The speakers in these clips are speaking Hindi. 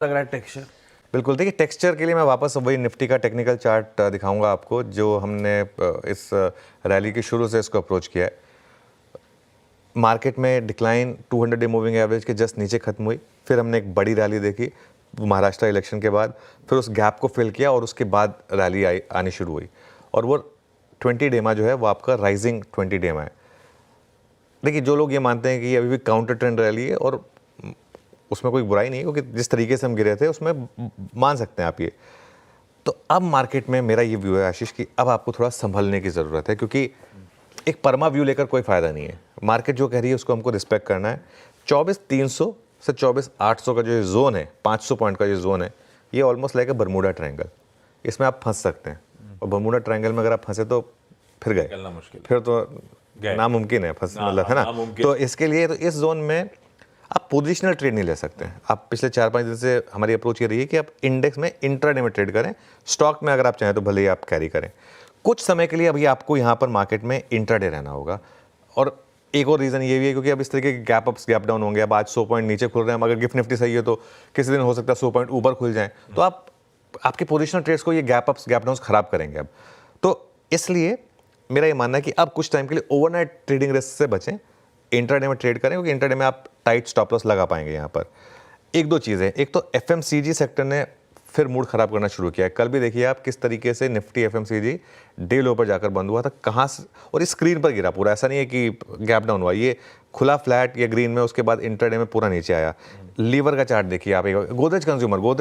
लग रहा है टेक्सचर? बिल्कुल, देखिए टेक्सचर के लिए मैं वापस वही निफ्टी का टेक्निकल चार्ट दिखाऊंगा आपको, जो हमने इस रैली के शुरू से इसको अप्रोच किया है। मार्केट में डिक्लाइन 200 डे मूविंग एवरेज के जस्ट नीचे खत्म हुई, फिर हमने एक बड़ी रैली देखी महाराष्ट्र इलेक्शन के बाद, फिर उस गैप को फिल किया और उसके बाद रैली आनी शुरू हुई, और वो 20 डे में जो है वो आपका राइजिंग 20 डे में है। देखिए, जो लोग ये मानते हैं कि ये अभी भी काउंटर ट्रेंड रैली है, और उसमें कोई बुराई नहीं है, क्योंकि जिस तरीके से हम गिरे थे उसमें मान सकते हैं आप ये। तो अब मार्केट में मेरा ये व्यू है आशीष कि अब आपको थोड़ा संभलने की ज़रूरत है, क्योंकि एक परमा व्यू लेकर कोई फ़ायदा नहीं है। मार्केट जो कह रही है उसको हमको रिस्पेक्ट करना है। 24,300 से 24,800 का जो ये जोन है, 500 पॉइंट का जो जोन है, ये ऑलमोस्ट लाइक बर्मुडा ट्रायंगल, इसमें आप फंस सकते हैं। और बर्मुडा ट्रायंगल में अगर आप फंसे तो फिर गए, फिर तो नामुमकिन है फंस, मतलब है ना। तो इसके लिए तो इस जोन में आप पोजिशनल ट्रेड नहीं ले सकते हैं। आप पिछले 4-5 दिन से हमारी अप्रोच ये रही है कि आप इंडेक्स में इंट्राडे में ट्रेड करें, स्टॉक में अगर आप चाहें तो भले ही आप कैरी करें। कुछ समय के लिए अभी आपको यहाँ पर मार्केट में इंट्राडे रहना होगा। और एक और रीज़न ये भी है क्योंकि अब इस तरीके के गैप अप्स गैप डाउन होंगे। अब आज 100 पॉइंट नीचे खुल रहे हैं, अगर गिफ्ट निफ्टी सही है तो किसी दिन हो सकता है 100 पॉइंट ऊपर खुल जाए, तो आप आपके पोजिशनल ट्रेड्स को ये गैप अप्स गैप डाउन्स खराब करेंगे अब। तो इसलिए मेरा ये मानना है कि अब कुछ टाइम के लिए ओवरनाइट ट्रेडिंग रिस्क से बचें, इंट्राडे में ट्रेड करें, क्योंकि इंट्राडे में आप टाइट स्टॉप लॉस लगा पाएंगे। यहाँ पर एक दो चीज़ें, एक तो एफएमसीजी सेक्टर ने फिर मूड खराब करना शुरू किया है। कल भी देखिए आप किस तरीके से निफ्टी एफएमसीजी डे लो पर जाकर बंद हुआ था, कहाँ से, और इस स्क्रीन पर गिरा पूरा। ऐसा नहीं है कि गैप डाउन हुआ, ये खुला फ्लैट या ग्रीन में, उसके बाद इंट्राडे में पूरा नीचे आया। लीवर का चार्ट देखिए आप, गोदरेज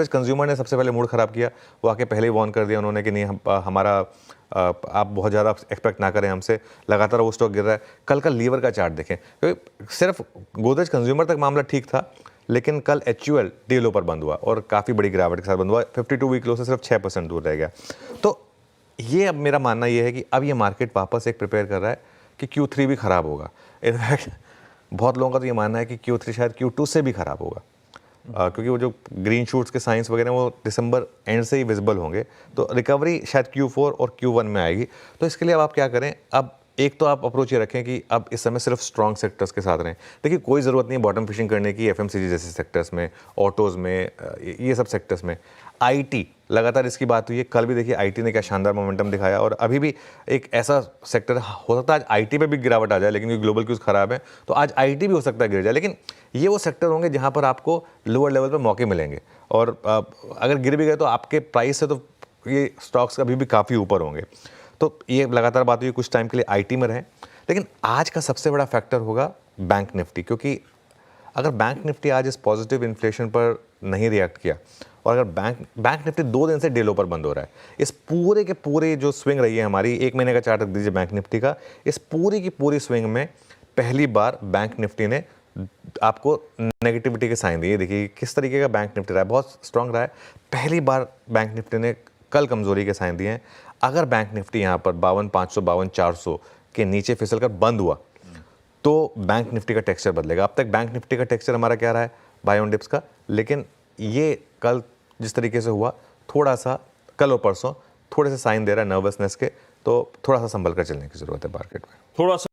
कंज्यूमर ने सबसे पहले मूड खराब किया। वो आके पहले ही वार्न कर दिया उन्होंने कि नहीं, हमारा आप बहुत ज़्यादा एक्सपेक्ट ना करें हमसे, लगातार वो स्टॉक गिर रहा है। कल का लीवर का चार्ट देखें, क्योंकि सिर्फ गोदरेज कंज्यूमर तक मामला ठीक था, लेकिन कल एचयूएल डे लो पर बंद हुआ और काफ़ी बड़ी गिरावट के साथ बंद हुआ। 52 वीक लो से सिर्फ 6% दूर रह गया। तो ये अब मेरा मानना ये है कि अब ये मार्केट वापस एक प्रिपेयर कर रहा है कि Q3 भी ख़राब होगा। इनफैक्ट बहुत लोगों का तो ये मानना है कि Q3 शायद Q2 से भी ख़राब होगा, क्योंकि वो जो ग्रीन शूट्स के साइंस वगैरह वो दिसंबर एंड से ही विजिबल होंगे। तो रिकवरी शायद Q4 और Q1 में आएगी। तो इसके लिए अब आप क्या करें, अब एक तो आप अप्रोच ये रखें कि अब इस समय सिर्फ स्ट्रॉन्ग सेक्टर्स के साथ रहें। देखिए, कोई ज़रूरत नहीं है बॉटम फिशिंग करने की एफएमसीजी जैसे सेक्टर्स में, ऑटोज़ में, ये सब सेक्टर्स में। आईटी लगातार इसकी बात हुई है, कल भी देखिए आईटी ने क्या शानदार मोमेंटम दिखाया, और अभी भी एक ऐसा सेक्टर हो सकता है आज आईटी पे भी गिरावट आ जाए, लेकिन ग्लोबल क्यूज खराब है तो आज आईटी भी हो सकता है गिर जाए। लेकिन ये वो सेक्टर होंगे जहाँ पर आपको लोअर लेवल पर मौके मिलेंगे, और अगर गिर भी गए तो आपके प्राइस से तो ये स्टॉक्स अभी भी काफ़ी ऊपर होंगे। तो ये लगातार बात हुई कुछ टाइम के लिए आईटी में रहें। लेकिन आज का सबसे बड़ा फैक्टर होगा बैंक निफ्टी, क्योंकि अगर बैंक निफ्टी आज इस पॉजिटिव इन्फ्लेशन पर नहीं रिएक्ट किया, और अगर बैंक निफ्टी 2 दिन से डे लो पर बंद हो रहा है, इस पूरे के पूरे जो स्विंग रही है हमारी, 1 महीने का चार्ट रख दीजिए बैंक निफ्टी का, इस पूरी की पूरी स्विंग में पहली बार बैंक निफ्टी ने आपको नेगेटिविटी के साइन दिए। देखिए किस तरीके का बैंक निफ्टी रहा है, बहुत स्ट्रांग रहा है। पहली बार बैंक निफ्टी ने कल कमजोरी के साइन दिए हैं। अगर बैंक निफ्टी यहाँ पर 52,500 52,400 के नीचे फिसल कर बंद हुआ तो बैंक निफ्टी का टेक्सचर बदलेगा। अब तक बैंक निफ्टी का टेक्सचर हमारा क्या रहा है, बाय ऑन डिप्स का, लेकिन ये कल जिस तरीके से हुआ, थोड़ा सा कल और परसों थोड़े से साइन दे रहा है नर्वसनेस के, तो थोड़ा सा संभल कर चलने की जरूरत है मार्केट में। थोड़ा सा